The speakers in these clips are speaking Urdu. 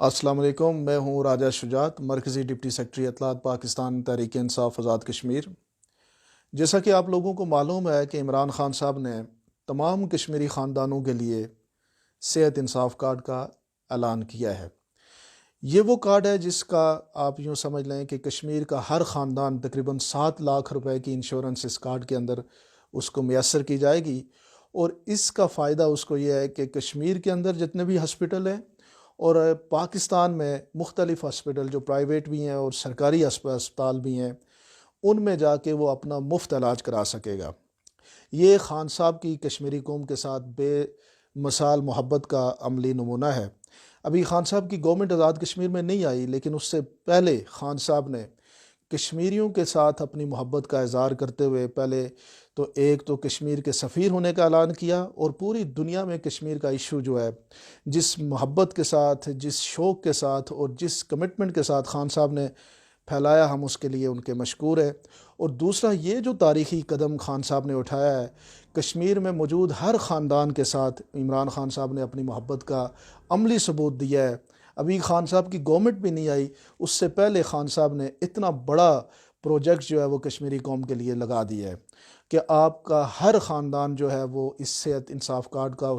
السلام علیکم، میں ہوں راجہ شجاعت، مرکزی ڈپٹی سیکرٹری اطلاعات پاکستان تحریک انصاف آزاد کشمیر۔ جیسا کہ آپ لوگوں کو معلوم ہے کہ عمران خان صاحب نے تمام کشمیری خاندانوں کے لیے صحت انصاف کارڈ کا اعلان کیا ہے۔ یہ وہ کارڈ ہے جس کا آپ یوں سمجھ لیں کہ کشمیر کا ہر خاندان تقریباً 7 لاکھ روپے کی انشورنس اس کارڈ کے اندر اس کو میسر کی جائے گی، اور اس کا فائدہ اس کو یہ ہے کہ کشمیر کے اندر جتنے بھی ہسپٹل ہیں اور پاکستان میں مختلف ہسپتال جو پرائیویٹ بھی ہیں اور سرکاری اسپتال بھی ہیں، ان میں جا کے وہ اپنا مفت علاج کرا سکے گا۔ یہ خان صاحب کی کشمیری قوم کے ساتھ بے مثال محبت کا عملی نمونہ ہے۔ ابھی خان صاحب کی گورنمنٹ آزاد کشمیر میں نہیں آئی، لیکن اس سے پہلے خان صاحب نے کشمیریوں کے ساتھ اپنی محبت کا اظہار کرتے ہوئے پہلے تو کشمیر کے سفیر ہونے کا اعلان کیا، اور پوری دنیا میں کشمیر کا ایشو جو ہے، جس محبت کے ساتھ، جس شوق کے ساتھ اور جس کمٹمنٹ کے ساتھ خان صاحب نے پھیلایا، ہم اس کے لیے ان کے مشکور ہیں۔ اور دوسرا، یہ جو تاریخی قدم خان صاحب نے اٹھایا ہے، کشمیر میں موجود ہر خاندان کے ساتھ عمران خان صاحب نے اپنی محبت کا عملی ثبوت دیا ہے۔ ابھی خان صاحب کی گورنمنٹ بھی نہیں آئی، اس سے پہلے خان صاحب نے اتنا بڑا پروجیکٹ جو ہے وہ کشمیری قوم کے لیے لگا دیا ہے کہ آپ کا ہر خاندان جو ہے وہ اس صحت انصاف کارڈ کا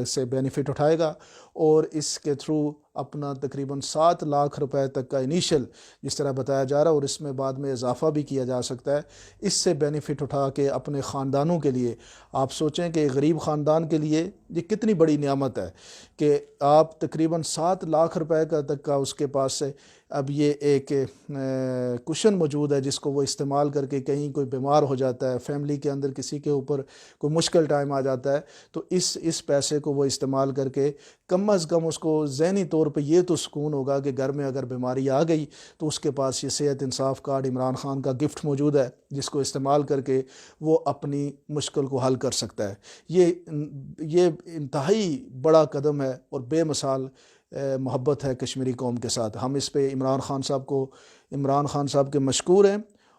سے بینیفٹ اٹھائے گا، اور اس کے تھرو اپنا تقریباً 7 لاکھ روپے تک کا انیشل، جس طرح بتایا جا رہا ہے، اور اس میں بعد میں اضافہ بھی کیا جا سکتا ہے، اس سے بینیفٹ اٹھا کے اپنے خاندانوں کے لیے، آپ سوچیں کہ ایک غریب خاندان کے لیے یہ کتنی بڑی نعمت ہے کہ آپ تقریباً 7 لاکھ روپے کا تک کا اس کے پاس سے اب یہ ایک کشن موجود ہے، جس کو وہ استعمال کر کے کہیں کوئی بیمار ہو جاتا ہے، فیملی کے اندر کسی کے اوپر کوئی مشکل ٹائم آ جاتا ہے، تو اس پیسے کو وہ استعمال کر کے کم از کم اس کو ذہنی طور پہ یہ تو سکون ہوگا کہ گھر میں اگر بیماری آ گئی تو اس کے پاس یہ صحت انصاف کارڈ عمران خان کا گفٹ موجود ہے، جس کو استعمال کر کے وہ اپنی مشکل کو حل کر سکتا ہے۔ یہ انتہائی بڑا قدم ہے اور بے مثال محبت ہے کشمیری قوم کے ساتھ۔ ہم اس پہ عمران خان صاحب کے مشکور ہیں،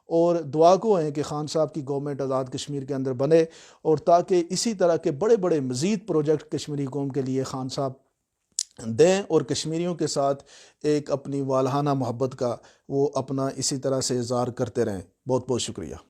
اور دعا کو ہیں کہ خان صاحب کی گورنمنٹ آزاد کشمیر کے اندر بنے، اور تاکہ اسی طرح کے بڑے بڑے مزید پروجیکٹ کشمیری قوم کے لیے خان صاحب دیں، اور کشمیریوں کے ساتھ ایک اپنی والہانہ محبت کا وہ اپنا اسی طرح سے اظہار کرتے رہیں۔ بہت بہت شکریہ۔